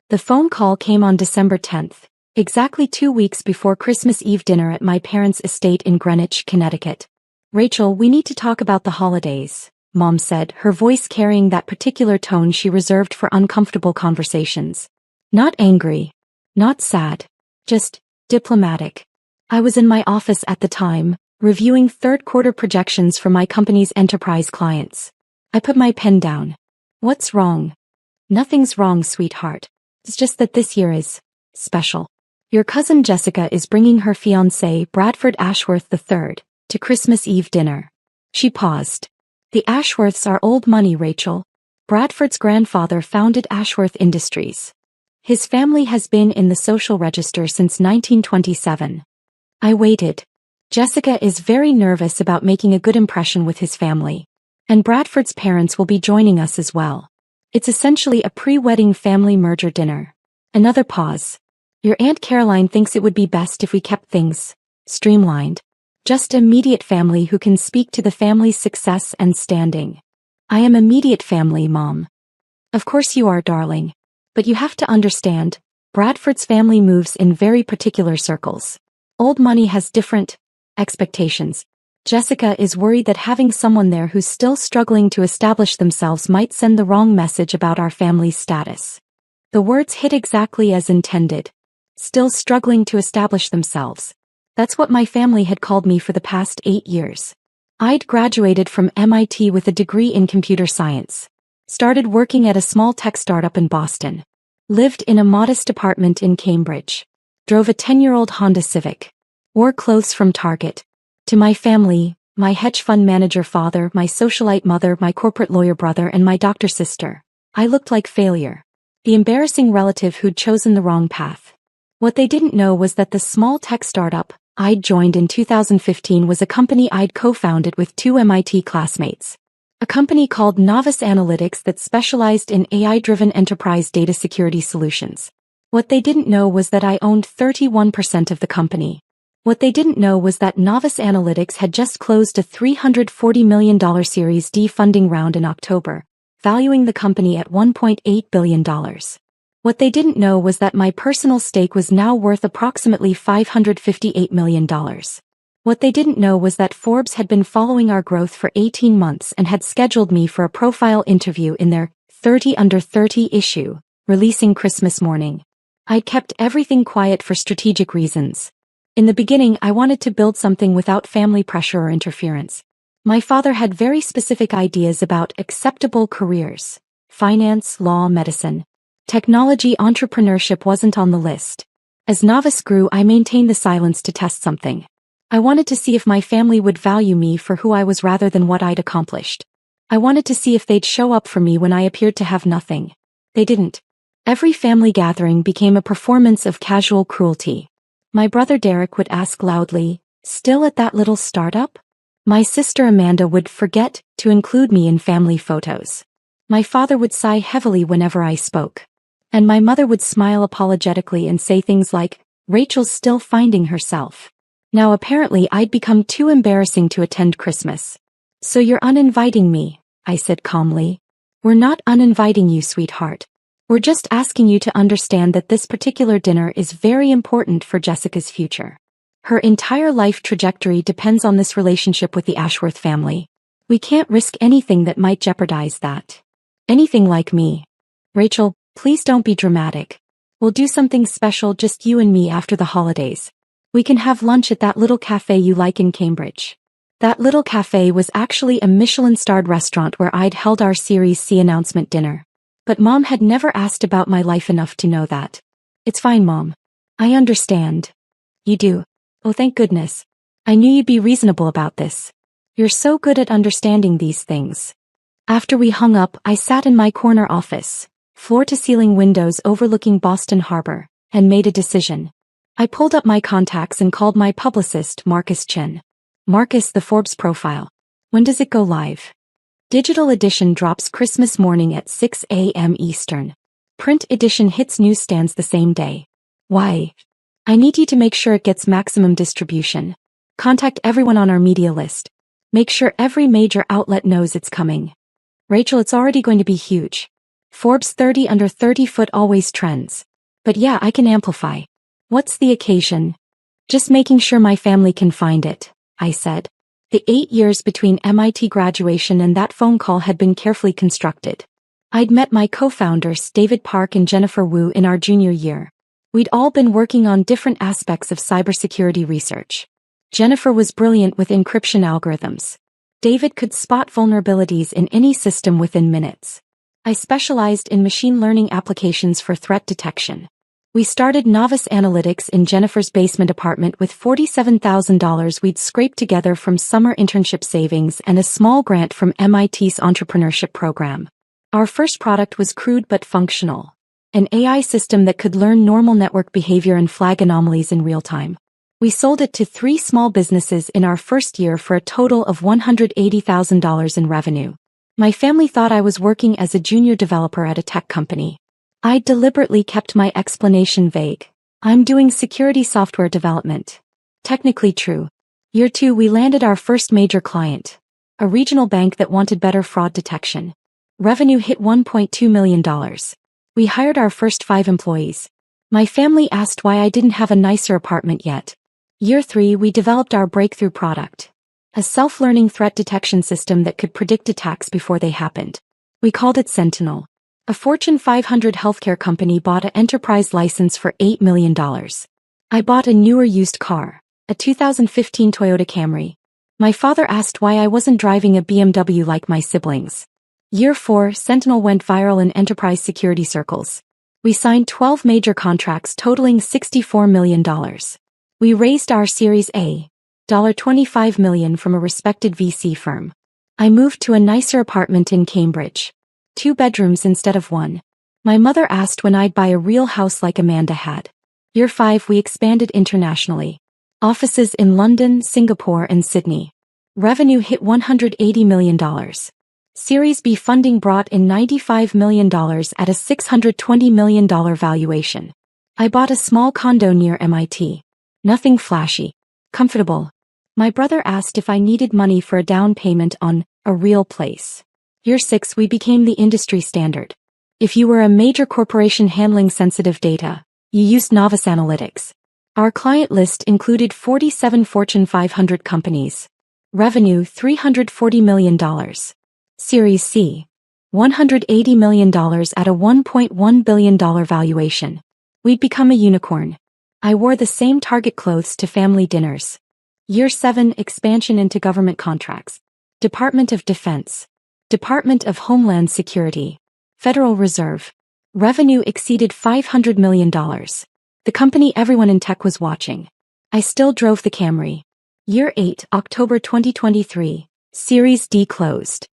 The phone call came on December 10th, exactly 2 weeks before Christmas Eve dinner at my parents' estate in Greenwich, Connecticut. "Rachel, we need to talk about the holidays," Mom said, her voice carrying that particular tone she reserved for uncomfortable conversations. Not angry. Not sad. Just diplomatic. I was in my office at the time, reviewing third-quarter projections for my company's enterprise clients. I put my pen down. "What's wrong?" "Nothing's wrong, sweetheart. It's just that this year is special. Your cousin Jessica is bringing her fiancé, Bradford Ashworth III, to Christmas Eve dinner." She paused. "The Ashworths are old money, Rachel. Bradford's grandfather founded Ashworth Industries. His family has been in the social register since 1927. I waited. "Jessica is very nervous about making a good impression with his family. And Bradford's parents will be joining us as well. It's essentially a pre-wedding family merger dinner." Another pause. "Your Aunt Caroline thinks it would be best if we kept things streamlined. Just immediate family who can speak to the family's success and standing." "I am immediate family, Mom." "Of course you are, darling. But you have to understand, Bradford's family moves in very particular circles. Old money has different expectations. Jessica is worried that having someone there who's still struggling to establish themselves might send the wrong message about our family's status." The words hit exactly as intended. Still struggling to establish themselves. That's what my family had called me for the past 8 years. I'd graduated from MIT with a degree in computer science. Started working at a small tech startup in Boston. Lived in a modest apartment in Cambridge. Drove a 10-year-old Honda Civic. Wore clothes from Target. To my family, my hedge fund manager father, my socialite mother, my corporate lawyer brother, and my doctor sister, I looked like failure. The embarrassing relative who'd chosen the wrong path. What they didn't know was that the small tech startup I'd joined in 2015 was a company I'd co-founded with 2 MIT classmates. A company called Novice Analytics that specialized in AI-driven enterprise data security solutions. What they didn't know was that I owned 31% of the company. What they didn't know was that Novice Analytics had just closed a $340 million Series D funding round in October, valuing the company at $1.8 billion. What they didn't know was that my personal stake was now worth approximately $558 million. What they didn't know was that Forbes had been following our growth for 18 months and had scheduled me for a profile interview in their 30 Under 30 issue, releasing Christmas morning. I'd kept everything quiet for strategic reasons. In the beginning, I wanted to build something without family pressure or interference. My father had very specific ideas about acceptable careers. Finance, law, medicine. Technology entrepreneurship wasn't on the list. As Novice grew, I maintained the silence to test something. I wanted to see if my family would value me for who I was rather than what I'd accomplished. I wanted to see if they'd show up for me when I appeared to have nothing. They didn't. Every family gathering became a performance of casual cruelty. My brother Derek would ask loudly, "Still at that little startup?" My sister Amanda would forget to include me in family photos. My father would sigh heavily whenever I spoke. And my mother would smile apologetically and say things like, "Rachel's still finding herself." Now apparently I'd become too embarrassing to attend Christmas. "So you're uninviting me," I said calmly. "We're not uninviting you, sweetheart. We're just asking you to understand that this particular dinner is very important for Jessica's future. Her entire life trajectory depends on this relationship with the Ashworth family. We can't risk anything that might jeopardize that. Anything like me. Rachel, please don't be dramatic. We'll do something special, just you and me, after the holidays. We can have lunch at that little cafe you like in Cambridge." That little cafe was actually a Michelin-starred restaurant where I'd held our Series C announcement dinner. But Mom had never asked about my life enough to know that. "It's fine, Mom. I understand." "You do? Oh, thank goodness. I knew you'd be reasonable about this. You're so good at understanding these things." After we hung up, I sat in my corner office, floor-to-ceiling windows overlooking Boston Harbor, and made a decision. I pulled up my contacts and called my publicist, Marcus Chin. "Marcus, the Forbes profile. When does it go live?" "Digital edition drops Christmas morning at 6 a.m. Eastern. Print edition hits newsstands the same day." "Why?" "I need you to make sure it gets maximum distribution. Contact everyone on our media list. Make sure every major outlet knows it's coming." "Rachel, it's already going to be huge. Forbes 30 under 30-foot always trends. But yeah, I can amplify. What's the occasion? Just making sure my family can find it, I said. The 8 years between MIT graduation and that phone call had been carefully constructed. I'd met my co-founders David Park and Jennifer Wu in our junior year. We'd all been working on different aspects of cybersecurity research. Jennifer was brilliant with encryption algorithms. David could spot vulnerabilities in any system within minutes. I specialized in machine learning applications for threat detection. We started Novice Analytics in Jennifer's basement apartment with $47,000 we'd scraped together from summer internship savings and a small grant from MIT's entrepreneurship program. Our first product was crude but functional. An AI system that could learn normal network behavior and flag anomalies in real time. We sold it to 3 small businesses in our first year for a total of $180,000 in revenue. My family thought I was working as a junior developer at a tech company. I deliberately kept my explanation vague. I'm doing security software development. Technically true. Year 2 we landed our first major client. A regional bank that wanted better fraud detection. Revenue hit $1.2 million. We hired our first 5 employees. My family asked why I didn't have a nicer apartment yet. Year 3 we developed our breakthrough product. A self-learning threat detection system that could predict attacks before they happened. We called it Sentinel. A Fortune 500 healthcare company bought an enterprise license for $8 million. I bought a newer used car, a 2015 Toyota Camry. My father asked why I wasn't driving a BMW like my siblings. Year 4, Sentinel went viral in enterprise security circles. We signed 12 major contracts totaling $64 million. We raised our Series A, $25 million from a respected VC firm. I moved to a nicer apartment in Cambridge. 2 bedrooms instead of 1. My mother asked when I'd buy a real house like Amanda had. Year 5 we expanded internationally. Offices in London, Singapore and Sydney. Revenue hit $180 million. Series B funding brought in $95 million at a $620 million valuation. I bought a small condo near MIT. Nothing flashy. Comfortable. My brother asked if I needed money for a down payment on a real place. Year 6 we became the industry standard. If you were a major corporation handling sensitive data, you used Novice Analytics. Our client list included 47 Fortune 500 companies. Revenue $340 million. Series C. $180 million at a $1.1 billion valuation. We'd become a unicorn. I wore the same Target clothes to family dinners. Year 7 expansion into government contracts. Department of Defense. Department of Homeland Security. Federal Reserve. Revenue exceeded $500 million. The company everyone in tech was watching. I still drove the Camry. Year 8, October 2023. Series D closed.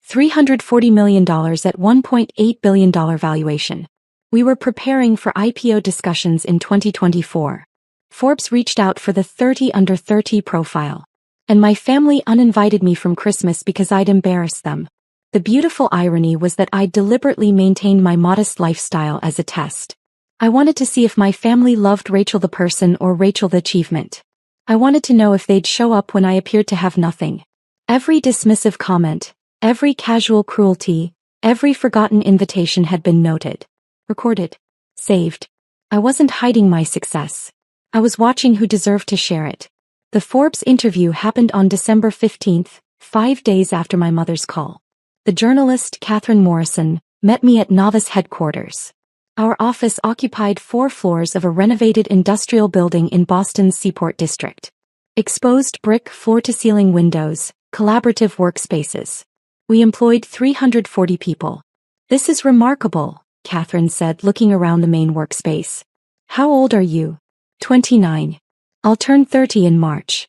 $340 million at $1.8 billion valuation. We were preparing for IPO discussions in 2024. Forbes reached out for the 30 under 30 profile. And my family uninvited me from Christmas because I'd embarrassed them. The beautiful irony was that I deliberately maintained my modest lifestyle as a test. I wanted to see if my family loved Rachel the person or Rachel the achievement. I wanted to know if they'd show up when I appeared to have nothing. Every dismissive comment, every casual cruelty, every forgotten invitation had been noted, recorded, saved. I wasn't hiding my success. I was watching who deserved to share it. The Forbes interview happened on December 15th, 5 days after my mother's call. The journalist Catherine Morrison met me at Novice headquarters. Our office occupied 4 floors of a renovated industrial building in Boston's Seaport District. Exposed brick floor-to-ceiling windows, collaborative workspaces. We employed 340 people. This is remarkable, Catherine said, looking around the main workspace. How old are you? 29. I'll turn 30 in March.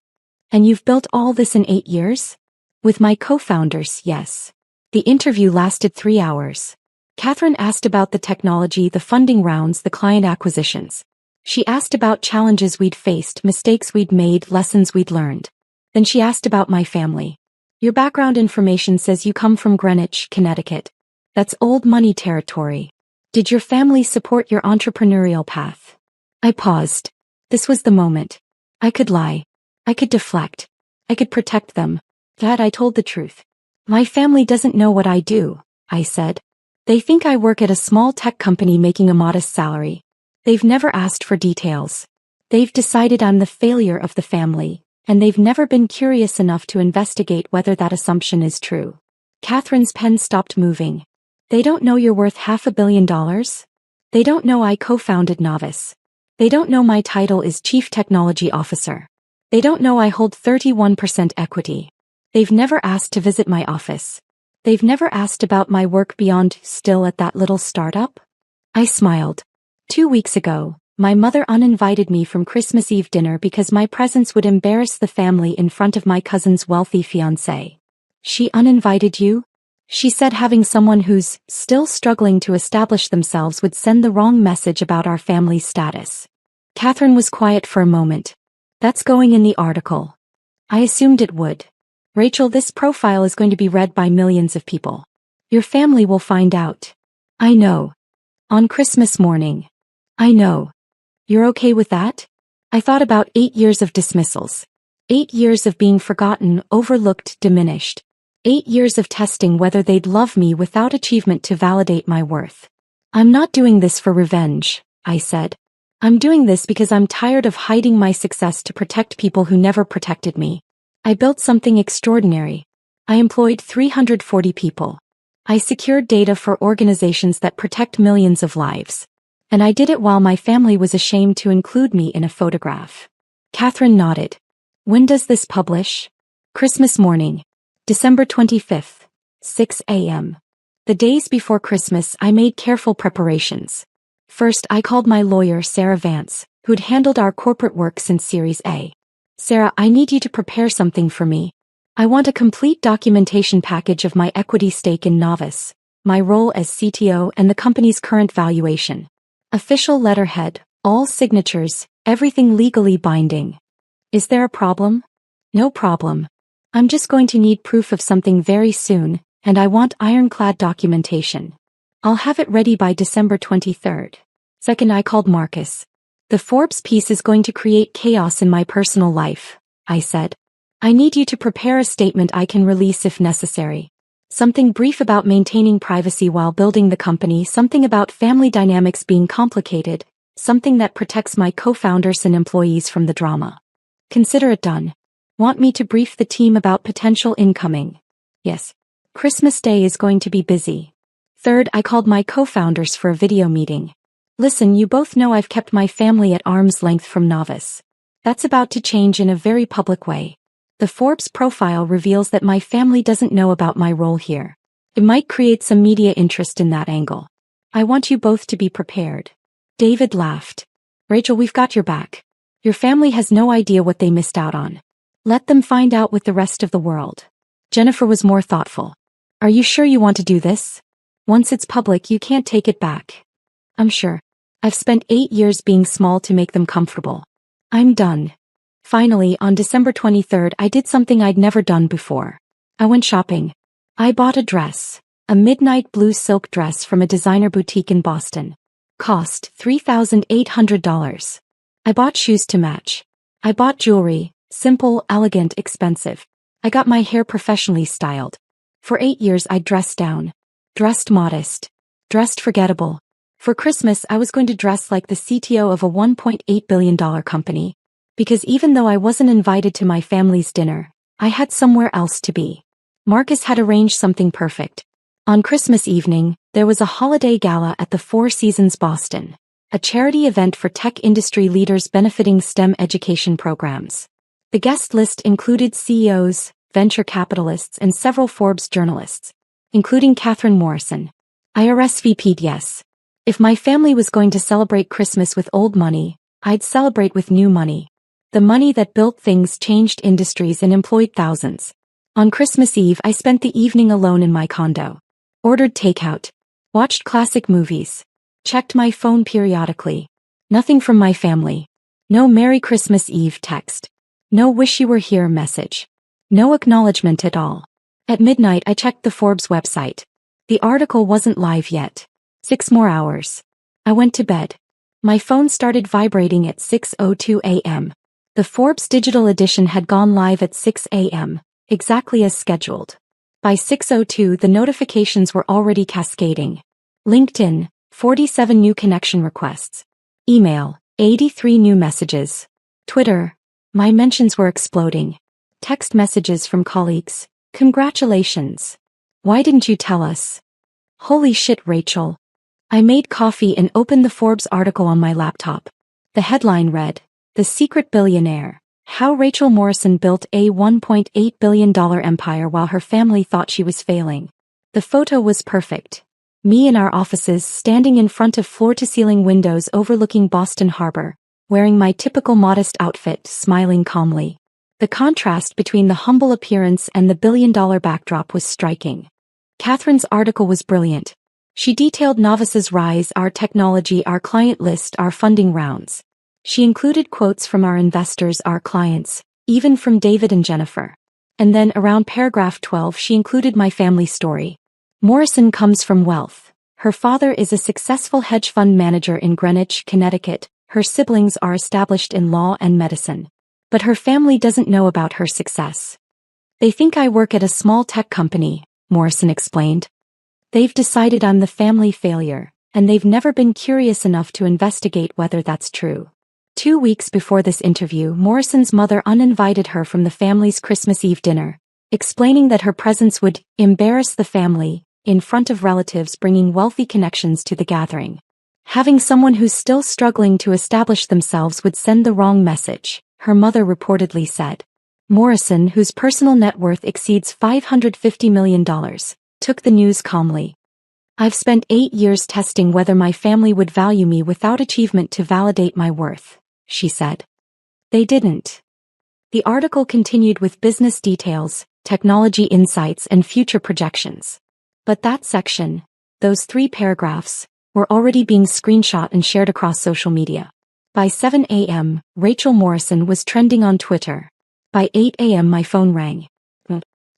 And you've built all this in 8 years? With my co-founders, yes. The interview lasted 3 hours. Catherine asked about the technology, the funding rounds, the client acquisitions. She asked about challenges we'd faced, mistakes we'd made, lessons we'd learned. Then she asked about my family. Your background information says you come from Greenwich, Connecticut. That's old money territory. Did your family support your entrepreneurial path? I paused. This was the moment. I could lie. I could deflect. I could protect them. Dad, I told the truth. My family doesn't know what I do, I said. They think I work at a small tech company making a modest salary. They've never asked for details. They've decided I'm the failure of the family, and they've never been curious enough to investigate whether that assumption is true. Catherine's pen stopped moving. They don't know you're worth $500 million? They don't know I co-founded Novice. They don't know my title is Chief Technology Officer. They don't know I hold 31% equity. They've never asked to visit my office. They've never asked about my work beyond still at that little startup? I smiled. 2 weeks ago, my mother uninvited me from Christmas Eve dinner because my presence would embarrass the family in front of my cousin's wealthy fiancé. She uninvited you? She said having someone who's still struggling to establish themselves would send the wrong message about our family's status. Catherine was quiet for a moment. That's going in the article. I assumed it would. Rachel, this profile is going to be read by millions of people. Your family will find out. I know. On Christmas morning. I know. You're okay with that? I thought about 8 years of dismissals. 8 years of being forgotten, overlooked, diminished. 8 years of testing whether they'd love me without achievement to validate my worth. I'm not doing this for revenge, I said. I'm doing this because I'm tired of hiding my success to protect people who never protected me. I built something extraordinary. I employed 340 people. I secured data for organizations that protect millions of lives. And I did it while my family was ashamed to include me in a photograph. Catherine nodded. When does this publish? Christmas morning. December 25th, 6 a.m. The days before Christmas I made careful preparations. First I called my lawyer Sarah Vance, who'd handled our corporate work since Series A. Sarah, I need you to prepare something for me. I want a complete documentation package of my equity stake in Novice, my role as CTO and the company's current valuation. Official letterhead, all signatures, everything legally binding. Is there a problem? No problem. I'm just going to need proof of something very soon, and I want ironclad documentation. I'll have it ready by December 23rd. Second, I called Marcus. The Forbes piece is going to create chaos in my personal life, I said. I need you to prepare a statement I can release if necessary. Something brief about maintaining privacy while building the company, something about family dynamics being complicated, something that protects my co-founders and employees from the drama. Consider it done. Want me to brief the team about potential incoming? Yes. Christmas Day is going to be busy. Third, I called my co-founders for a video meeting. Listen, you both know I've kept my family at arm's length from Novice. That's about to change in a very public way. The Forbes profile reveals that my family doesn't know about my role here. It might create some media interest in that angle. I want you both to be prepared. David laughed. Rachel, we've got your back. Your family has no idea what they missed out on. Let them find out with the rest of the world. Jennifer was more thoughtful. Are you sure you want to do this? Once it's public, you can't take it back. I'm sure. I've spent 8 years being small to make them comfortable. I'm done. Finally, on December 23rd, I did something I'd never done before. I went shopping. I bought a dress. A midnight blue silk dress from a designer boutique in Boston. Cost $3,800. I bought shoes to match. I bought jewelry. Simple, elegant, expensive. I got my hair professionally styled. For 8 years I dressed down. Dressed modest. Dressed forgettable. For Christmas I was going to dress like the CTO of a $1.8 billion company. Because even though I wasn't invited to my family's dinner, I had somewhere else to be. Marcus had arranged something perfect. On Christmas evening, there was a holiday gala at the Four Seasons Boston, a charity event for tech industry leaders benefiting STEM education programs. The guest list included CEOs, venture capitalists, and several Forbes journalists, including Catherine Morrison. I RSVP'd yes. If my family was going to celebrate Christmas with old money, I'd celebrate with new money. The money that built things, changed industries, and employed thousands. On Christmas Eve, I spent the evening alone in my condo. Ordered takeout. Watched classic movies. Checked my phone periodically. Nothing from my family. No Merry Christmas Eve text. No wish you were here message. No acknowledgement at all. At midnight I checked the Forbes website. The article wasn't live yet. 6 more hours. I went to bed. My phone started vibrating at 6:02 a.m. The Forbes digital edition had gone live at 6 a.m., exactly as scheduled. By 6:02 the notifications were already cascading. LinkedIn, 47 new connection requests. Email, 83 new messages. Twitter, my mentions were exploding. Text messages from colleagues, congratulations. Why didn't you tell us? Holy shit, Rachel. I made coffee and opened the Forbes article on my laptop. The headline read, The Secret Billionaire, How Rachel Morrison Built a $1.8 billion empire while her family thought she was failing. The photo was perfect. Me in our offices standing in front of floor-to-ceiling windows overlooking Boston Harbor, wearing my typical modest outfit, smiling calmly. The contrast between the humble appearance and the billion-dollar backdrop was striking. Catherine's article was brilliant. She detailed Novice's rise, our technology, our client list, our funding rounds. She included quotes from our investors, our clients, even from David and Jennifer. And then around paragraph 12 she included my family story. Morrison comes from wealth. Her father is a successful hedge fund manager in Greenwich, Connecticut. Her siblings are established in law and medicine. But her family doesn't know about her success. They think I work at a small tech company, Morrison explained. They've decided I'm the family failure, and they've never been curious enough to investigate whether that's true. 2 weeks before this interview, Morrison's mother uninvited her from the family's Christmas Eve dinner, explaining that her presence would embarrass the family in front of relatives bringing wealthy connections to the gathering. Having someone who's still struggling to establish themselves would send the wrong message, her mother reportedly said. Morrison, whose personal net worth exceeds $550 million, took the news calmly. I've spent 8 years testing whether my family would value me without achievement to validate my worth, she said. They didn't. The article continued with business details, technology insights, and future projections. But that section, those 3 paragraphs, were already being screenshot and shared across social media. By 7 a.m., Rachel Morrison was trending on Twitter. By 8 a.m. my phone rang.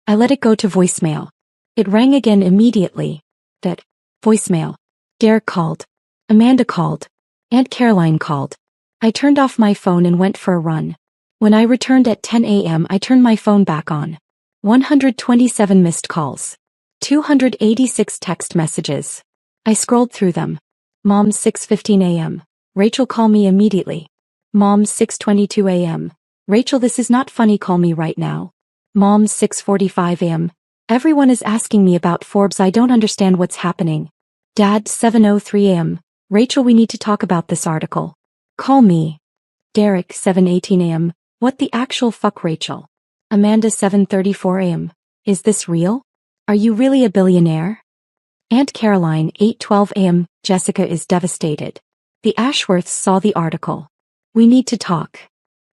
I let it go to voicemail. It rang again immediately. That voicemail. Derek called. Amanda called. Aunt Caroline called. I turned off my phone and went for a run. When I returned at 10 a.m. I turned my phone back on. 127 missed calls. 286 text messages. I scrolled through them. Mom, 6:15 a.m. Rachel, call me immediately. Mom, 6:22 a.m. Rachel, this is not funny, call me right now. Mom, 6:45 a.m. Everyone is asking me about Forbes, I don't understand what's happening. Dad, 7:03 a.m. Rachel, we need to talk about this article. Call me. Derek, 7:18 a.m. What the actual fuck, Rachel? Amanda, 7:34 a.m. Is this real? Are you really a billionaire? Aunt Caroline, 8:12 a.m. Jessica is devastated. The Ashworths saw the article. We need to talk.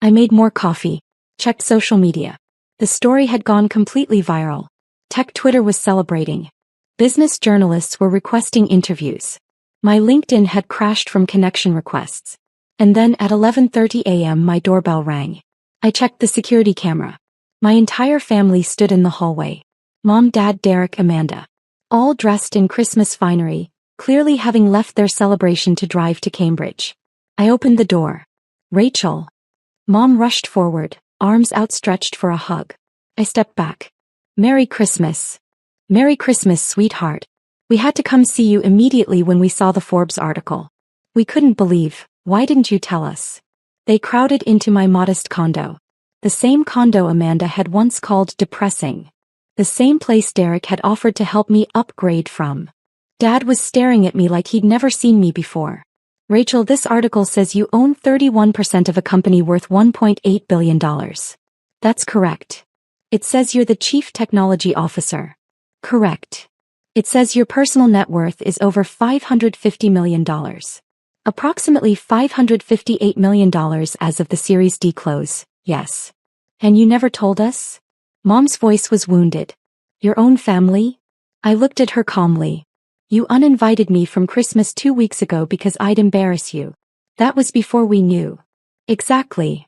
I made more coffee. Checked social media. The story had gone completely viral. Tech Twitter was celebrating. Business journalists were requesting interviews. My LinkedIn had crashed from connection requests. And then at 11:30 a.m. my doorbell rang. I checked the security camera. My entire family stood in the hallway. Mom, Dad, Derek, Amanda. All dressed in Christmas finery, clearly having left their celebration to drive to Cambridge. I opened the door. Rachel. Mom rushed forward, arms outstretched for a hug. I stepped back. Merry Christmas. Merry Christmas, sweetheart. We had to come see you immediately when we saw the Forbes article. We couldn't believe, why didn't you tell us? They crowded into my modest condo. The same condo Amanda had once called depressing. The same place Derek had offered to help me upgrade from. Dad was staring at me like he'd never seen me before. Rachel, this article says you own 31% of a company worth $1.8 billion. That's correct. It says you're the chief technology officer. Correct. It says your personal net worth is over $550 million. Approximately $558 million as of the series Disclose, yes. And you never told us? Mom's voice was wounded. Your own family? I looked at her calmly. You uninvited me from Christmas 2 weeks ago because I'd embarrass you. That was before we knew. Exactly.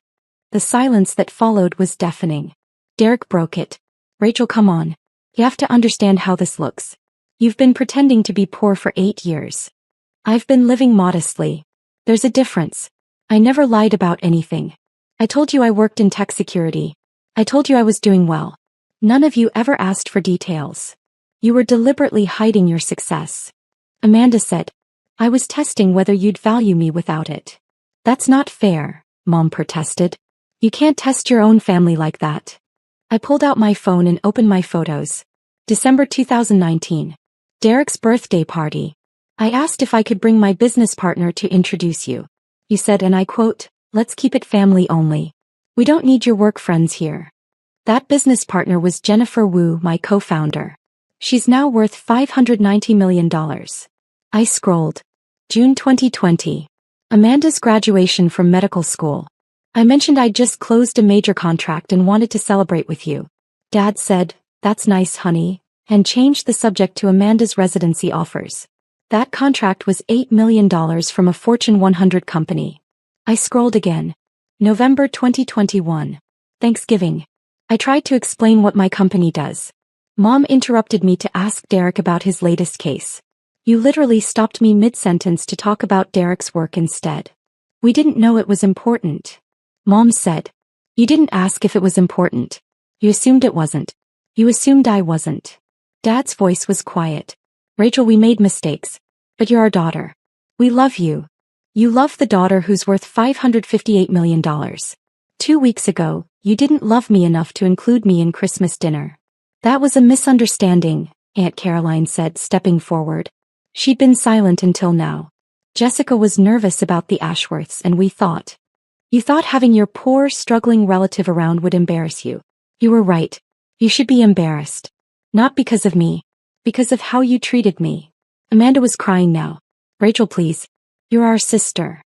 The silence that followed was deafening. Derek broke it. Rachel, come on. You have to understand how this looks. You've been pretending to be poor for 8 years. I've been living modestly. There's a difference. I never lied about anything. I told you I worked in tech security. I told you I was doing well. None of you ever asked for details. You were deliberately hiding your success. Amanda said. I was testing whether you'd value me without it. That's not fair, Mom protested. You can't test your own family like that. I pulled out my phone and opened my photos. December 2019. Derek's birthday party. I asked if I could bring my business partner to introduce you. You said, and I quote, let's keep it family only. We don't need your work friends here. That business partner was Jennifer Wu, my co-founder. She's now worth $590 million. I scrolled. June 2020. Amanda's graduation from medical school. I mentioned I'd just closed a major contract and wanted to celebrate with you. Dad said, that's nice, honey, and changed the subject to Amanda's residency offers. That contract was $8 million from a Fortune 100 company. I scrolled again. November 2021. Thanksgiving. I tried to explain what my company does. Mom interrupted me to ask Derek about his latest case. You literally stopped me mid-sentence to talk about Derek's work instead. We didn't know it was important. Mom said. You didn't ask if it was important. You assumed it wasn't. You assumed I wasn't. Dad's voice was quiet. Rachel, we made mistakes. But you're our daughter. We love you. You love the daughter who's worth $558 million. 2 weeks ago, you didn't love me enough to include me in Christmas dinner. That was a misunderstanding, Aunt Caroline said, stepping forward. She'd been silent until now. Jessica was nervous about the Ashworths, and we thought. You thought having your poor, struggling relative around would embarrass you. You were right. You should be embarrassed. Not because of me. Because of how you treated me. Amanda was crying now. Rachel, please. You're our sister.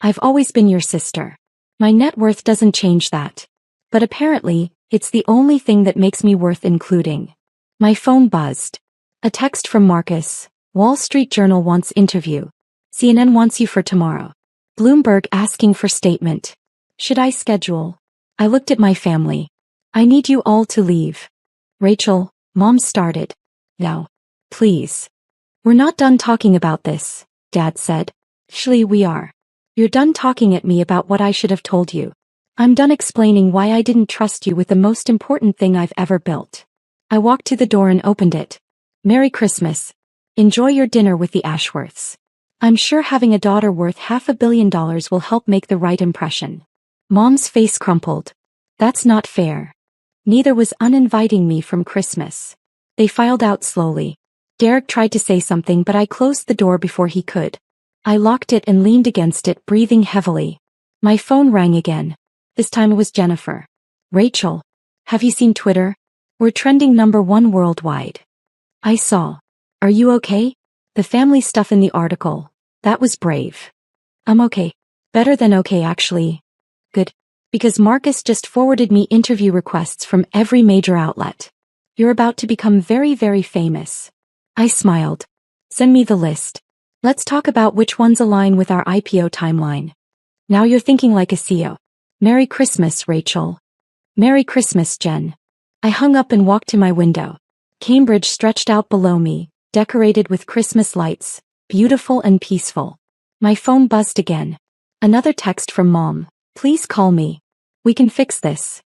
I've always been your sister. My net worth doesn't change that. But apparently, it's the only thing that makes me worth including. My phone buzzed. A text from Marcus. Wall Street Journal wants interview. CNN wants you for tomorrow. Bloomberg asking for statement. Should I schedule? I looked at my family. I need you all to leave. Rachel, Mom started. No. Please. We're not done talking about this, Dad said. Actually, we are. You're done talking at me about what I should have told you. I'm done explaining why I didn't trust you with the most important thing I've ever built. I walked to the door and opened it. Merry Christmas. Enjoy your dinner with the Ashworths. I'm sure having a daughter worth $500 million will help make the right impression. Mom's face crumpled. That's not fair. Neither was uninviting me from Christmas. They filed out slowly. Derek tried to say something, but I closed the door before he could. I locked it and leaned against it, breathing heavily. My phone rang again. This time it was Jennifer. Rachel. Have you seen Twitter? We're trending #1 worldwide. I saw. Are you okay? The family stuff in the article. That was brave. I'm okay. Better than okay, actually. Good. Because Marcus just forwarded me interview requests from every major outlet. You're about to become very, very famous. I smiled. Send me the list. Let's talk about which ones align with our IPO timeline. Now you're thinking like a CEO. Merry Christmas, Rachel. Merry Christmas, Jen. I hung up and walked to my window. Cambridge stretched out below me, decorated with Christmas lights, beautiful and peaceful. My phone buzzed again. Another text from Mom. Please call me. We can fix this.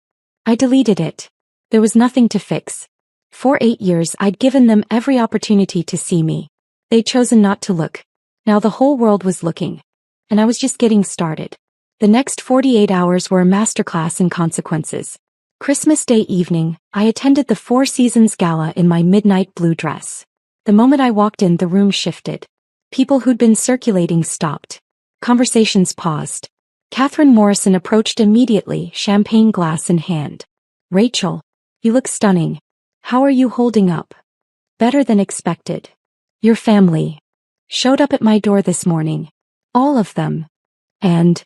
I deleted it. There was nothing to fix. For 8 years I'd given them every opportunity to see me. They'd chosen not to look. Now the whole world was looking. And I was just getting started. The next 48 hours were a masterclass in consequences. Christmas Day evening, I attended the Four Seasons Gala in my midnight blue dress. The moment I walked in, the room shifted. People who'd been circulating stopped. Conversations paused. Catherine Morrison approached immediately, champagne glass in hand. Rachel, you look stunning. How are you holding up? Better than expected. Your family showed up at my door this morning. All of them. And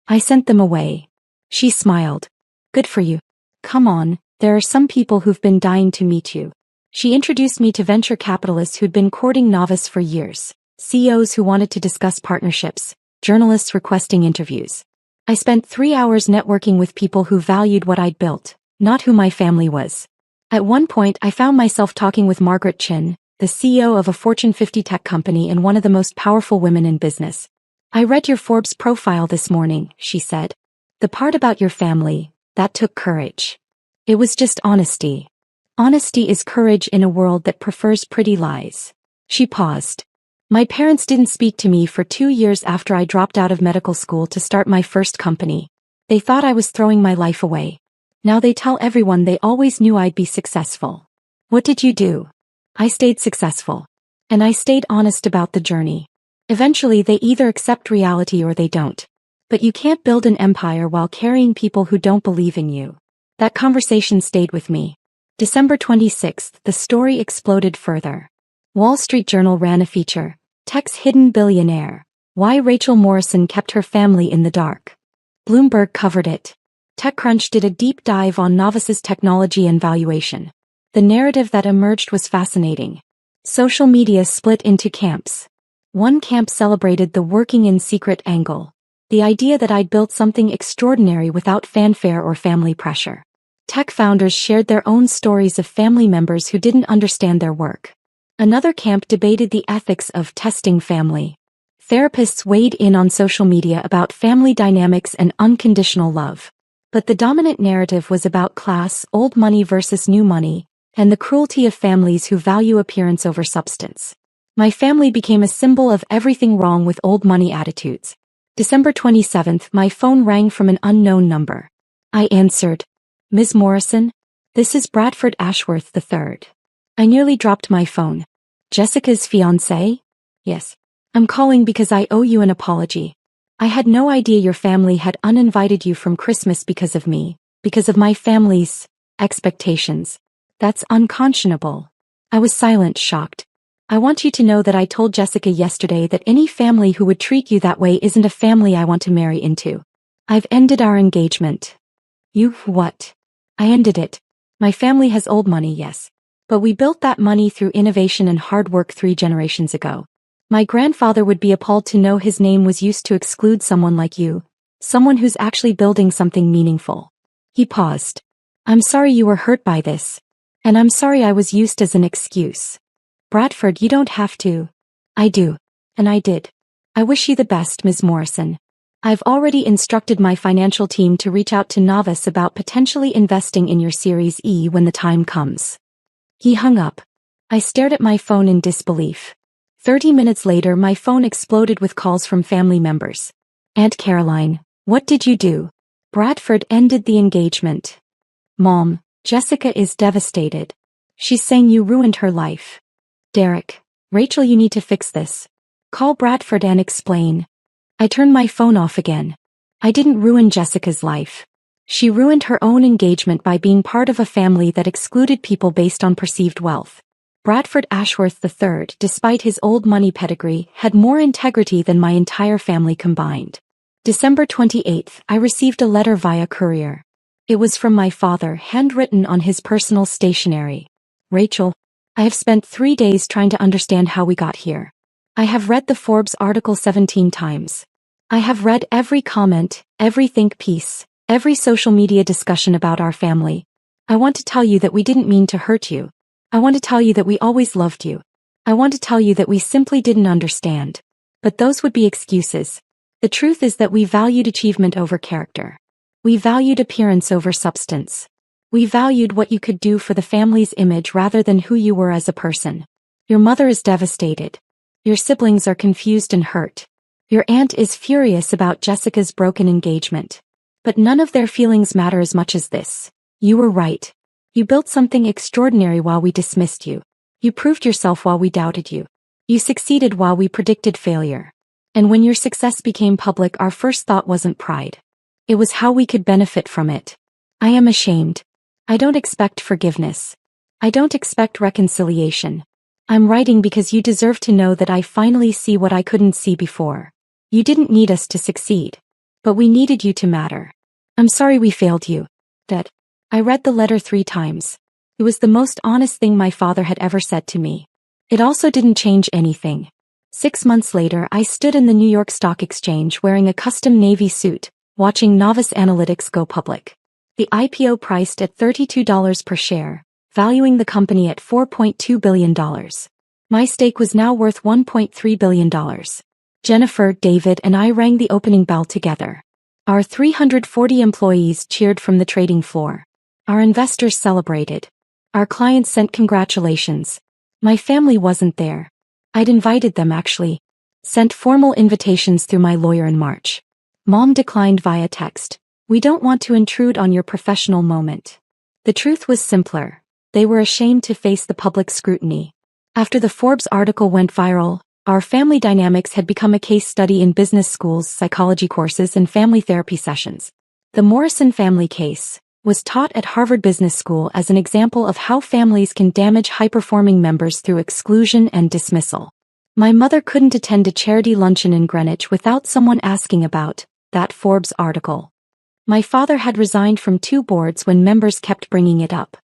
I sent them away. She smiled. Good for you. Come on, there are some people who've been dying to meet you. She introduced me to venture capitalists who'd been courting novice for years, CEOs who wanted to discuss partnerships, journalists requesting interviews. I spent 3 hours networking with people who valued what I'd built, not who my family was. At one point I found myself talking with Margaret Chin, the CEO of a Fortune 50 tech company and one of the most powerful women in business. I read your Forbes profile this morning, she said. The part about your family, that took courage. It was just honesty. Honesty is courage in a world that prefers pretty lies. She paused. My parents didn't speak to me for 2 years after I dropped out of medical school to start my first company. They thought I was throwing my life away. Now they tell everyone they always knew I'd be successful. What did you do? I stayed successful. And I stayed honest about the journey. Eventually they either accept reality or they don't. But you can't build an empire while carrying people who don't believe in you. That conversation stayed with me. December 26th, the story exploded further. Wall Street Journal ran a feature, Tech's Hidden Billionaire, Why Rachel Morrison Kept Her Family in the Dark. Bloomberg covered it. TechCrunch did a deep dive on Novus's technology and valuation. The narrative that emerged was fascinating. Social media split into camps. One camp celebrated the working in secret angle. The idea that I'd built something extraordinary without fanfare or family pressure. Tech founders shared their own stories of family members who didn't understand their work. Another camp debated the ethics of testing family. Therapists weighed in on social media about family dynamics and unconditional love. But the dominant narrative was about class, old money versus new money, and the cruelty of families who value appearance over substance. My family became a symbol of everything wrong with old money attitudes. December 27th, my phone rang from an unknown number. I answered. Ms. Morrison? This is Bradford Ashworth III. I nearly dropped my phone. Jessica's fiancé? Yes. I'm calling because I owe you an apology. I had no idea your family had uninvited you from Christmas because of me, because of my family's expectations. That's unconscionable. I was silent, shocked. I want you to know that I told Jessica yesterday that any family who would treat you that way isn't a family I want to marry into. I've ended our engagement. You what? I ended it. My family has old money, yes. But we built that money through innovation and hard work 3 generations ago. My grandfather would be appalled to know his name was used to exclude someone like you, someone who's actually building something meaningful. He paused. I'm sorry you were hurt by this. And I'm sorry I was used as an excuse. Bradford, you don't have to. I do. And I did. I wish you the best, Ms. Morrison. I've already instructed my financial team to reach out to Novus about potentially investing in your Series E when the time comes. He hung up. I stared at my phone in disbelief. 30 minutes later, my phone exploded with calls from family members. Aunt Caroline, what did you do? Bradford ended the engagement. Mom, Jessica is devastated. She's saying you ruined her life. Derek, Rachel, you need to fix this. Call Bradford and explain. I turned my phone off again. I didn't ruin Jessica's life. She ruined her own engagement by being part of a family that excluded people based on perceived wealth. Bradford Ashworth III, despite his old money pedigree, had more integrity than my entire family combined. December 28th, I received a letter via courier. It was from my father, handwritten on his personal stationery. Rachel, I have spent 3 days trying to understand how we got here. I have read the Forbes article 17 times. I have read every comment, every think piece, every social media discussion about our family. I want to tell you that we didn't mean to hurt you. I want to tell you that we always loved you. I want to tell you that we simply didn't understand. But those would be excuses. The truth is that we valued achievement over character. We valued appearance over substance. We valued what you could do for the family's image rather than who you were as a person. Your mother is devastated. Your siblings are confused and hurt. Your aunt is furious about Jessica's broken engagement. But none of their feelings matter as much as this. You were right. You built something extraordinary while we dismissed you. You proved yourself while we doubted you. You succeeded while we predicted failure. And when your success became public, our first thought wasn't pride. It was how we could benefit from it. I am ashamed. I don't expect forgiveness. I don't expect reconciliation. I'm writing because you deserve to know that I finally see what I couldn't see before. You didn't need us to succeed. But we needed you to matter. I'm sorry we failed you. Dad. I read the letter 3 times. It was the most honest thing my father had ever said to me. It also didn't change anything. 6 months later, I stood in the New York Stock Exchange wearing a custom navy suit, watching Novus Analytics go public. The IPO priced at $32 per share, valuing the company at $4.2 billion. My stake was now worth $1.3 billion. Jennifer, David, and I rang the opening bell together. Our 340 employees cheered from the trading floor. Our investors celebrated. Our clients sent congratulations. My family wasn't there. I'd invited them actually. Sent formal invitations through my lawyer in March. Mom declined via text. We don't want to intrude on your professional moment. The truth was simpler. They were ashamed to face the public scrutiny. After the Forbes article went viral, our family dynamics had become a case study in business schools, psychology courses, and family therapy sessions. The Morrison family case was taught at Harvard Business School as an example of how families can damage high-performing members through exclusion and dismissal. My mother couldn't attend a charity luncheon in Greenwich without someone asking about that Forbes article. My father had resigned from 2 boards when members kept bringing it up.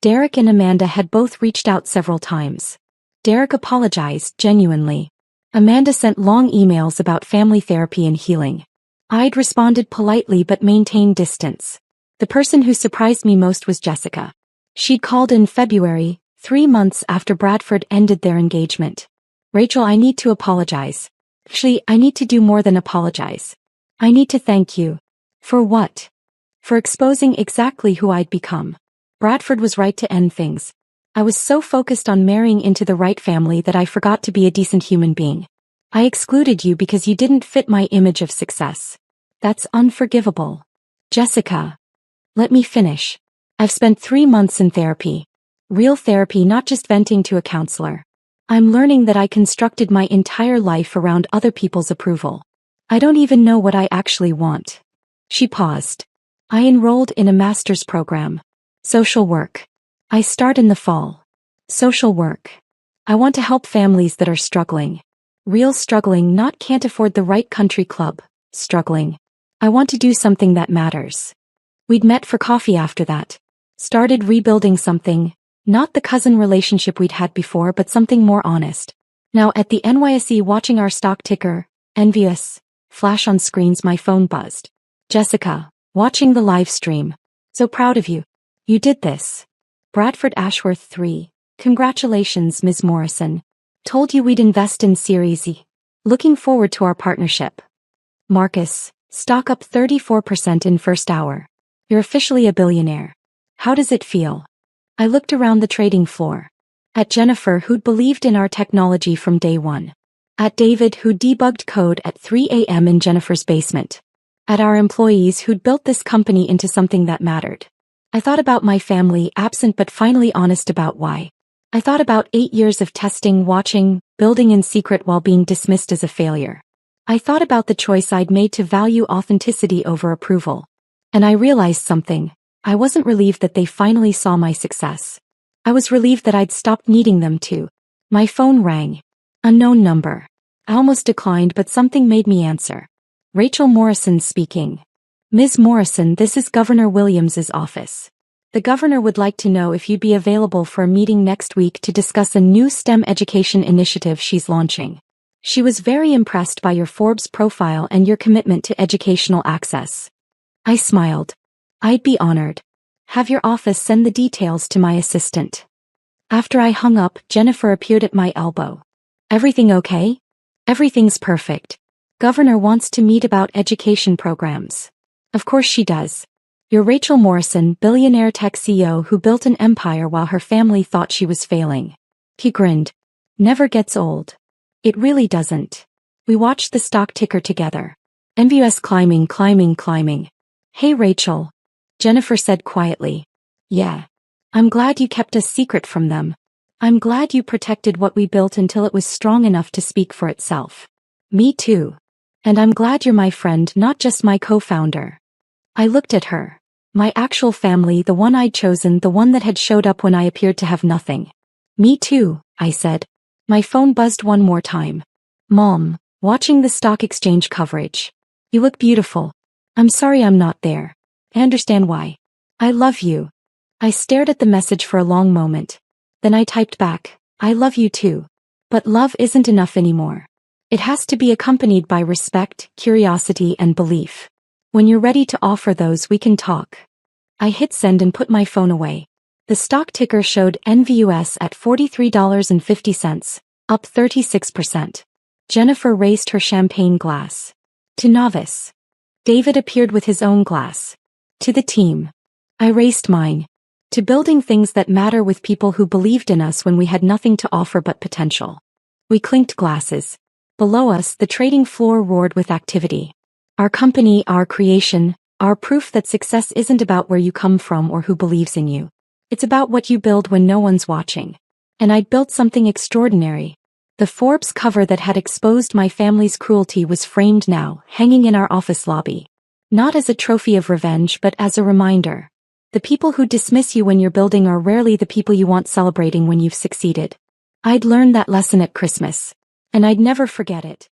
Derek and Amanda had both reached out several times. Derek apologized genuinely. Amanda sent long emails about family therapy and healing. I'd responded politely but maintained distance. The person who surprised me most was Jessica. She'd called in February, 3 months after Bradford ended their engagement. Rachel, I need to apologize. Actually, I need to do more than apologize. I need to thank you. For what? For exposing exactly who I'd become. Bradford was right to end things. I was so focused on marrying into the right family that I forgot to be a decent human being. I excluded you because you didn't fit my image of success. That's unforgivable. Jessica. Let me finish. I've spent 3 months in therapy. Real therapy, not just venting to a counselor. I'm learning that I constructed my entire life around other people's approval. I don't even know what I actually want. She paused. I enrolled in a master's program. Social work. I start in the fall. Social work. I want to help families that are struggling. Real struggling, not can't afford the right country club. Struggling. I want to do something that matters. We'd met for coffee after that. Started rebuilding something. Not the cousin relationship we'd had before, but something more honest. Now at the NYSE watching our stock ticker, envious, flash on screens, my phone buzzed. Jessica, watching the live stream. So proud of you. You did this. Bradford Ashworth 3. Congratulations, Ms. Morrison. Told you we'd invest in Series E. Looking forward to our partnership. Marcus, stock up 34% in first hour. You're officially a billionaire. How does it feel? I looked around the trading floor. At Jennifer, who'd believed in our technology from day one. At David, who debugged code at 3 a.m. in Jennifer's basement. At our employees who'd built this company into something that mattered. I thought about my family, absent but finally honest about why. I thought about 8 years of testing, watching, building in secret while being dismissed as a failure. I thought about the choice I'd made to value authenticity over approval. And I realized something. I wasn't relieved that they finally saw my success. I was relieved that I'd stopped needing them to. My phone rang. Unknown number. I almost declined, but something made me answer. Rachel Morrison speaking. Ms. Morrison, this is Governor Williams's office. The governor would like to know if you'd be available for a meeting next week to discuss a new STEM education initiative she's launching. She was very impressed by your Forbes profile and your commitment to educational access. I smiled. I'd be honored. Have your office send the details to my assistant. After I hung up, Jennifer appeared at my elbow. Everything okay? Everything's perfect. Governor wants to meet about education programs. Of course she does. You're Rachel Morrison, billionaire tech CEO who built an empire while her family thought she was failing. He grinned. Never gets old. It really doesn't. We watched the stock ticker together. MVS climbing. Hey Rachel. Jennifer said quietly. Yeah. I'm glad you kept us secret from them. I'm glad you protected what we built until it was strong enough to speak for itself. Me too. And I'm glad you're my friend, not just my co-founder. I looked at her. My actual family, the one I'd chosen, the one that had showed up when I appeared to have nothing. Me too, I said. My phone buzzed one more time. Mom, watching the stock exchange coverage. You look beautiful. I'm sorry I'm not there. I understand why. I love you. I stared at the message for a long moment. Then I typed back, I love you too. But love isn't enough anymore. It has to be accompanied by respect, curiosity, and belief. When you're ready to offer those, we can talk. I hit send and put my phone away. The stock ticker showed NVUS at $43.50, up 36%. Jennifer raised her champagne glass. To novice. David appeared with his own glass. To the team. I raised mine. To building things that matter with people who believed in us when we had nothing to offer but potential. We clinked glasses. Below us, the trading floor roared with activity. Our company, our creation, our proof that success isn't about where you come from or who believes in you. It's about what you build when no one's watching. And I'd built something extraordinary. The Forbes cover that had exposed my family's cruelty was framed now, hanging in our office lobby. Not as a trophy of revenge, but as a reminder. The people who dismiss you when you're building are rarely the people you want celebrating when you've succeeded. I'd learned that lesson at Christmas. And I'd never forget it.